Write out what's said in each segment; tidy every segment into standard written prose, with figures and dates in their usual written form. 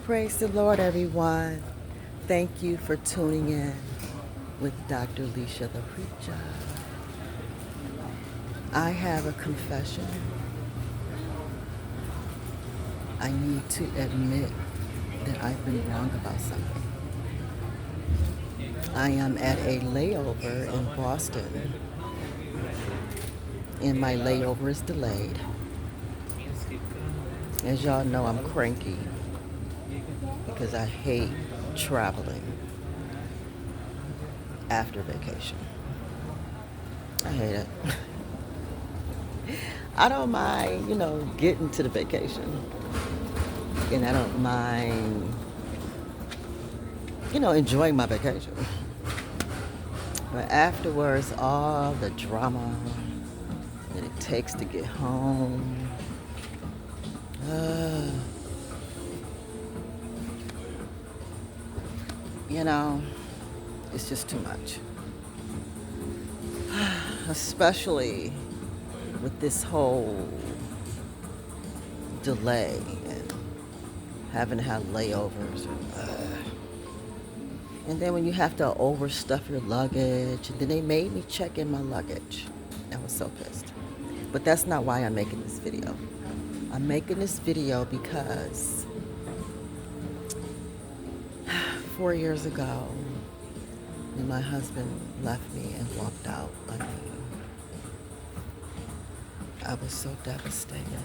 Praise the Lord, everyone. Thank you for tuning in with DrLesiaThePreacha. I have a confession. I need to admit that I've been wrong about something. I am at a layover in Boston, and my layover is delayed. As y'all know, I'm cranky because I hate traveling after vacation. I hate it. I don't mind, getting to the vacation. And I don't mind, enjoying my vacation. But afterwards, all the drama that it takes to get home. It's just too much. Especially with this whole delay and having to have layovers. And then when you have to overstuff your luggage, and then they made me check in my luggage. I was so pissed. But that's not why I'm making this video. I'm making this video because 4 years ago, when my husband left me and walked out on me, I was so devastated.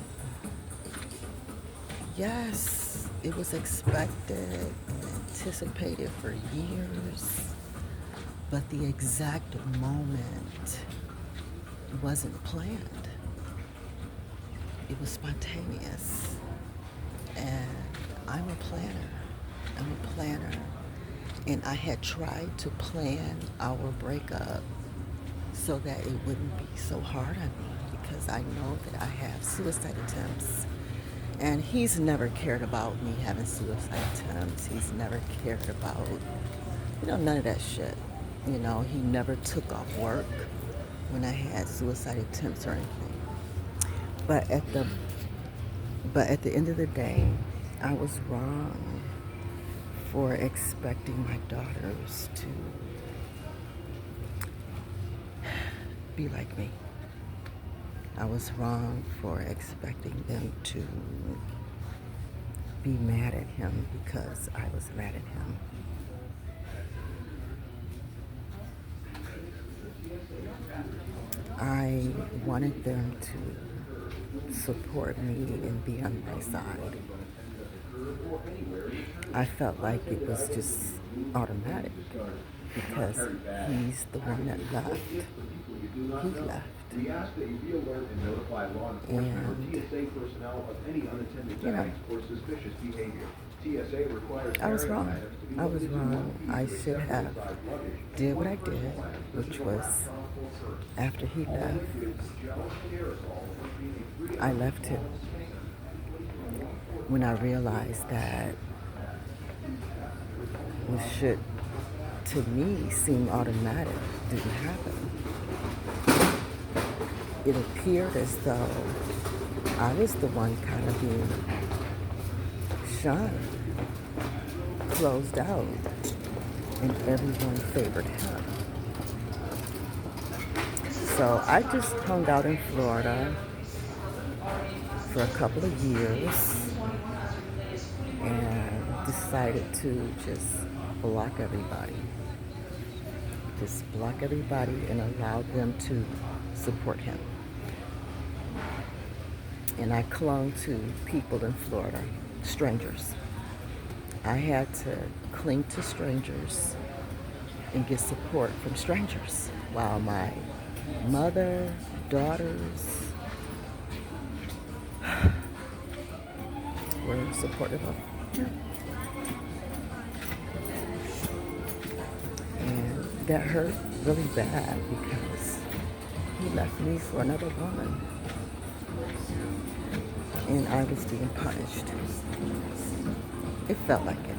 Yes, it was expected and anticipated for years, but the exact moment wasn't planned. It was spontaneous. And I'm a planner. And I had tried to plan our breakup so that it wouldn't be so hard on me, because I know that I have suicide attempts. And he's never cared about me having suicide attempts. He's never cared about, none of that shit. He never took off work when I had suicide attempts or anything. But at the end of the day, I was wrong for expecting my daughters to be like me. I was wrong for expecting them to be mad at him because I was mad at him. I wanted them to support me and be on my side. I felt like it was just automatic because he's the one that left. He left. And, I was wrong. I should have did what I did, which was after he left, I left him. When I realized that what should, to me, seem automatic didn't happen. It appeared as though I was the one kind of being shunned, closed out, and everyone favored him. So I just hung out in Florida for a couple of years and decided to just block everybody. Just block everybody and allow them to support him. And I clung to people in Florida, strangers. I had to cling to strangers and get support from strangers, while my mother, daughters were supportive of him. And that hurt really bad because he left me for another woman. And I was being punished. It felt like it.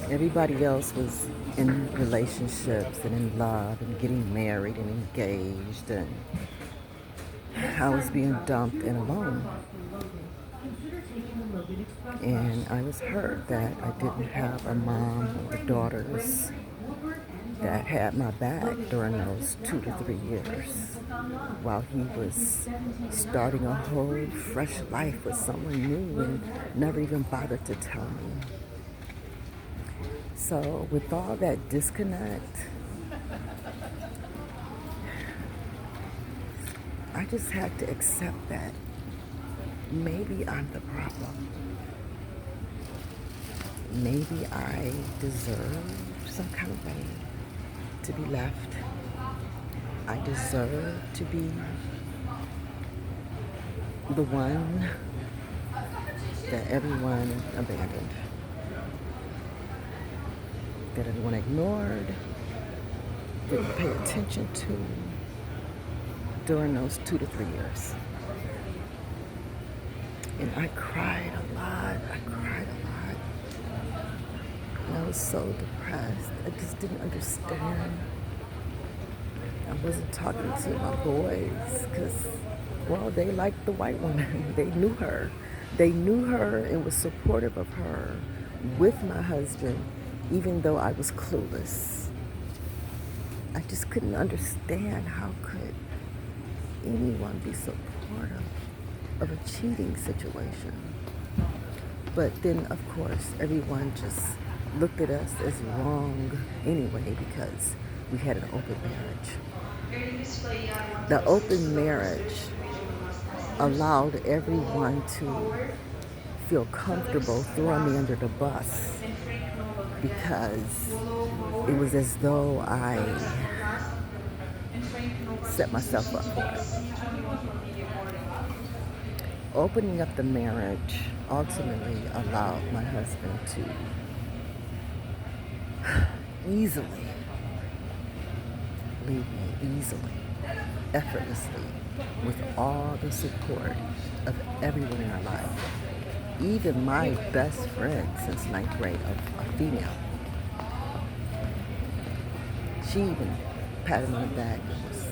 Everybody else was in relationships and in love and getting married and engaged, and I was being dumped and alone. And I was hurt that I didn't have a mom or daughters that had my back during those 2 to 3 years while he was starting a whole fresh life with someone new and never even bothered to tell me. So with all that disconnect, I just had to accept that maybe I'm the problem. Maybe I deserve some kind of way to be left. I deserve to be the one that everyone abandoned, that everyone ignored, didn't pay attention to during those 2 to 3 years. And I cried a lot. And I was so depressed. I just didn't understand. I wasn't talking to my boys because, well, they liked the white woman. They knew her. They knew her and was supportive of her with my husband, even though I was clueless. I just couldn't understand how could anyone be supportive of a cheating situation. But then, of course, everyone just looked at us as wrong anyway because we had an open marriage. The open marriage allowed everyone to feel comfortable throwing me under the bus because it was as though I set myself up for it. Opening up the marriage ultimately allowed my husband to easily leave me, effortlessly, with all the support of everyone in our life. Even my best friend since 9th grade, a female. She even patted me on the back and was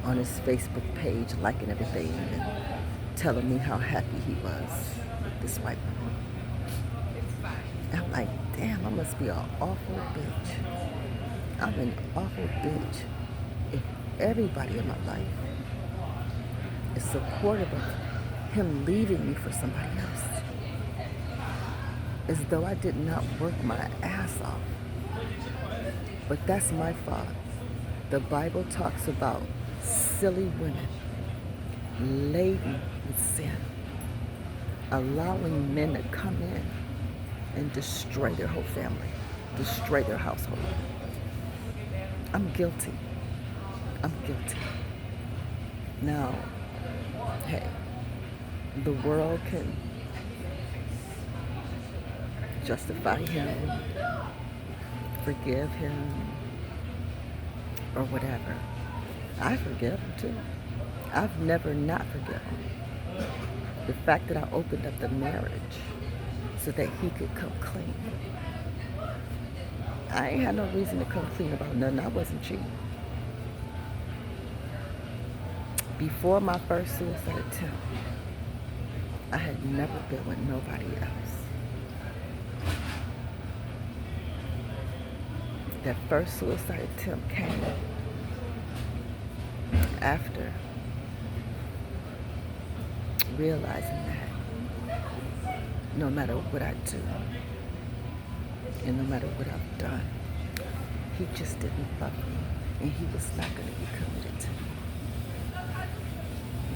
on his Facebook page liking everything and telling me how happy he was with this white woman. I'm like, damn, I must be an awful bitch. I'm an awful bitch if everybody in my life is supportive of him leaving me for somebody else. As though I did not work my ass off. But that's my fault. The Bible talks about silly women laden with sin, allowing men to come in and destroy their whole family, destroy their household. I'm guilty. Now, hey, the world can justify him, forgive him, or whatever. I forgive him too. I've never not forgiven him. The fact that I opened up the marriage so that he could come clean. I ain't had no reason to come clean about nothing. I wasn't cheating. Before my first suicide attempt, I had never been with nobody else. That first suicide attempt came after realizing that no matter what I do and no matter what I've done, he just didn't love me and he was not going to be committed to me.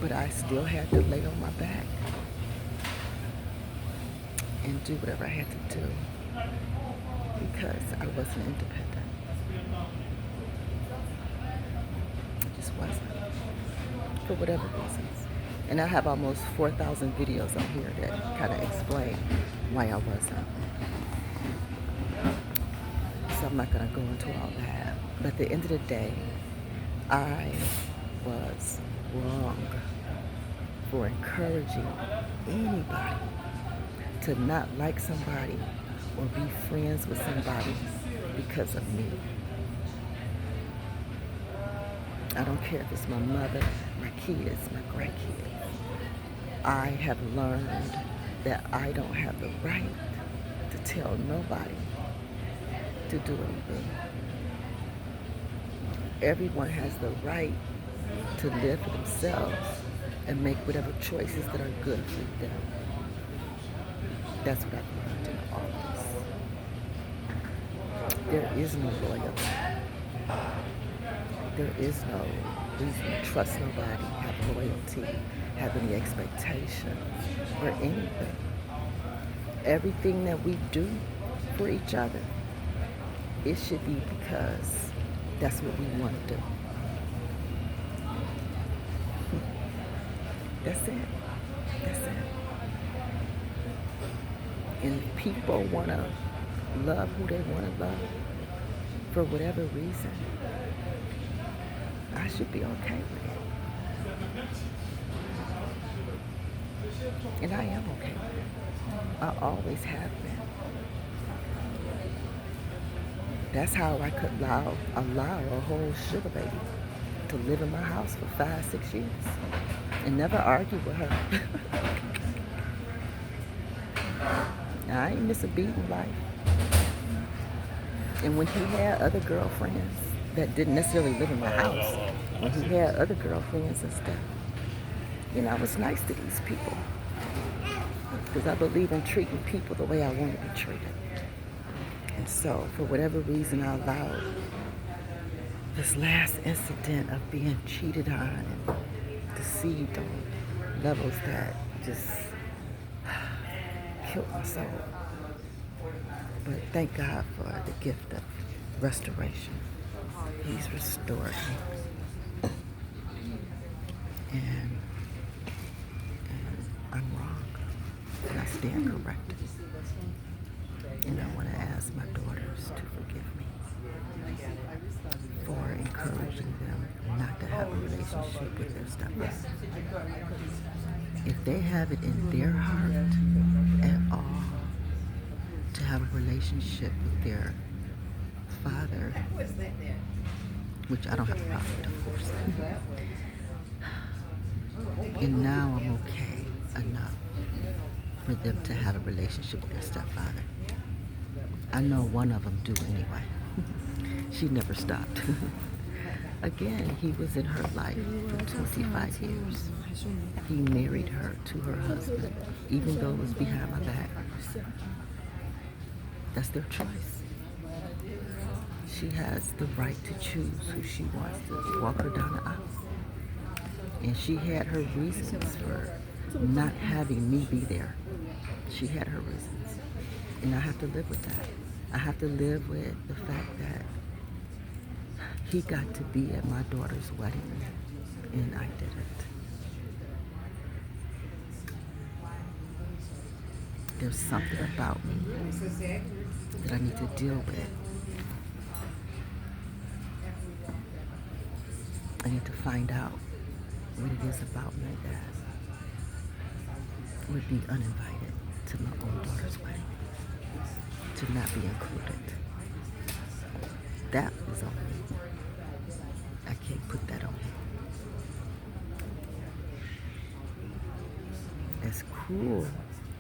But I still had to lay on my back and do whatever I had to do because I wasn't independent. I just wasn't, for whatever reasons. And I have almost 4,000 videos on here that kind of explain why I wasn't. So I'm not going to go into all that. But at the end of the day, I was wrong for encouraging anybody to not like somebody or be friends with somebody because of me. I don't care if it's my mother, my kids, my grandkids. I have learned that I don't have the right to tell nobody to do anything. Everyone has the right to live for themselves and make whatever choices that are good for them. That's what I've learned in all this. There is no loyalty. There is no reason to trust nobody, have loyalty, have any expectation or anything. Everything that we do for each other, it should be because that's what we want to do. That's it. That's it. And if people want to love who they want to love for whatever reason, I should be okay with it. And I am okay with it. I always have been. That's how I could allow a whole sugar baby to live in my house for 5-6 years and never argue with her. Now, I ain't miss a beat in life. And when he had other girlfriends that didn't necessarily live in my house, when he had other girlfriends and stuff, I was nice to these people because I believe in treating people the way I want to be treated. And so, for whatever reason, I allowed this last incident of being cheated on and deceived on levels that just killed my soul. But thank God for the gift of restoration. He's restored me. And I'm wrong. And I stand corrected. And I want to ask my daughters to forgive me for encouraging them not to have a relationship with their stepmother. If they have it in their heart at all to have a relationship with their father, which I don't have a problem with, of course. And now I'm okay enough for them to have a relationship with their stepfather. I know one of them do anyway. She never stopped. Again, he was in her life for 25 years. He married her to her husband, even though it was behind my back. That's their choice. She has the right to choose who she wants to walk her down the aisle. And she had her reasons for not having me be there. She had her reasons. And I have to live with that. I have to live with the fact that he got to be at my daughter's wedding and I didn't. There's something about me that I need to deal with. I need to find out what it is about me that would be uninvited to my own daughter's wedding, to not be included. That is on me. I can't put that on him. As cruel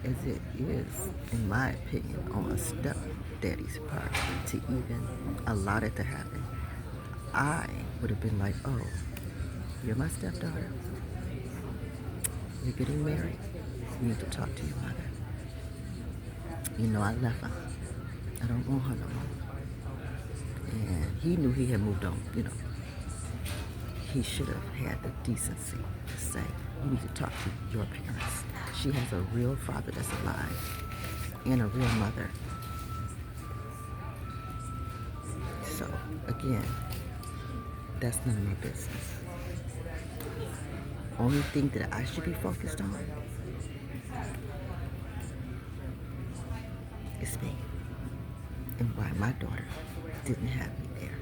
as it is, in my opinion, on a stepdaddy's part to even allow it to happen, I would have been like, oh, you're my stepdaughter. You're getting married. You need to talk to your mother. I left her. I don't want her no more. And he knew he had moved on, He should have had the decency to say, you need to talk to your parents. She has a real father that's alive and a real mother. So, again, that's none of my business. Only thing that I should be focused on is me and why my daughter didn't have me there.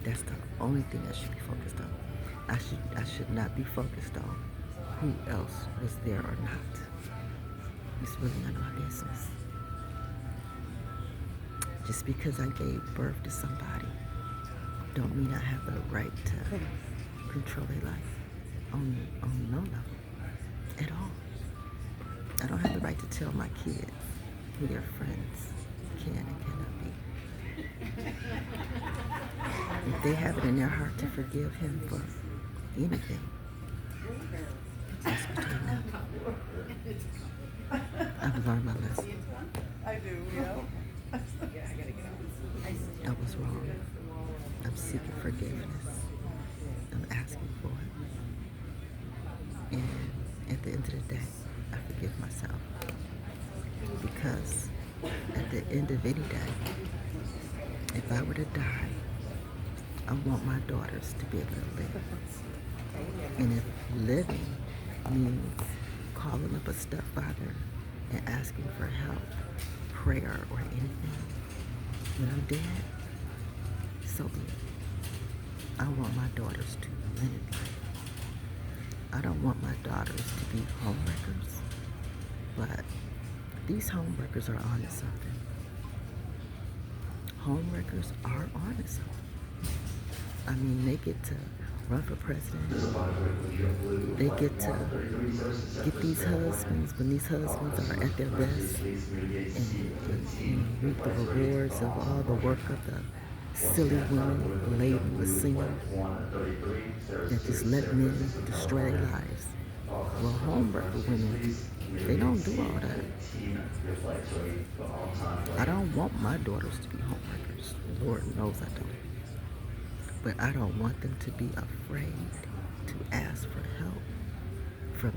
That's the only thing I should be focused on. I should not be focused on who else was there or not. It's really none of my business. Just because I gave birth to somebody don't mean I have the right to control their life on no level at all. I don't have the right to tell my kids who their friends can and cannot be. If they have it in their heart to forgive him for anything, that's between them. I've learned my lesson. I was wrong. I'm seeking forgiveness. I'm asking for it. And at the end of the day, I forgive myself. Because at the end of any day, if I were to die, I want my daughters to be able to live. And if living means calling up a stepfather and asking for help, prayer, or anything, when I'm dead, so be it. I want my daughters to live life. I don't want my daughters to be homewreckers, but these homewreckers are onto something. Homewreckers are onto something. I mean, they get to run for president. They get to get these husbands when these husbands are at their best and reap the rewards of all the work of the silly women laden with sin that just let men destroy their lives. Well, homewrecker women, they don't do all that. I don't want my daughters to be homewreckers. Lord knows I don't. But I don't want them to be afraid to ask for help from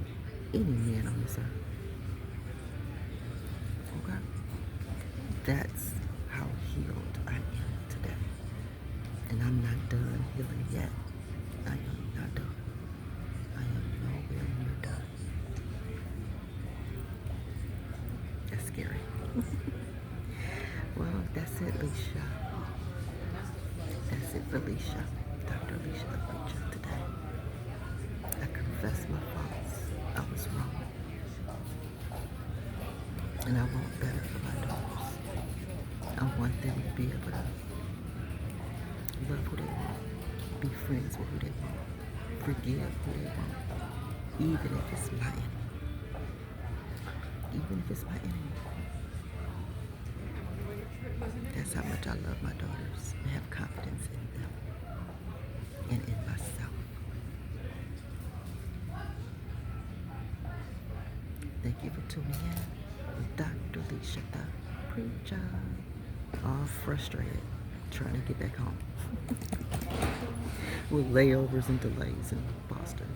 any man on this earth. Okay? That's how healed I am today. And I'm not done healing yet. I am not done. I am nowhere near done. That's scary. Well, that's it, Lesia. That's it for Lesia. Dr. Lesia, the preacher, today. I confess my faults. I was wrong. And I want better for my daughters. I want them to be able to love who they want, be friends with who they want, forgive who they want, even if it's my enemy. Even if it's my enemy. That's how much I love my daughters and have confidence in them and in myself. Thank you for tuning in with DrLesiaThePreacha. All frustrated, trying to get back home with layovers and delays in Boston.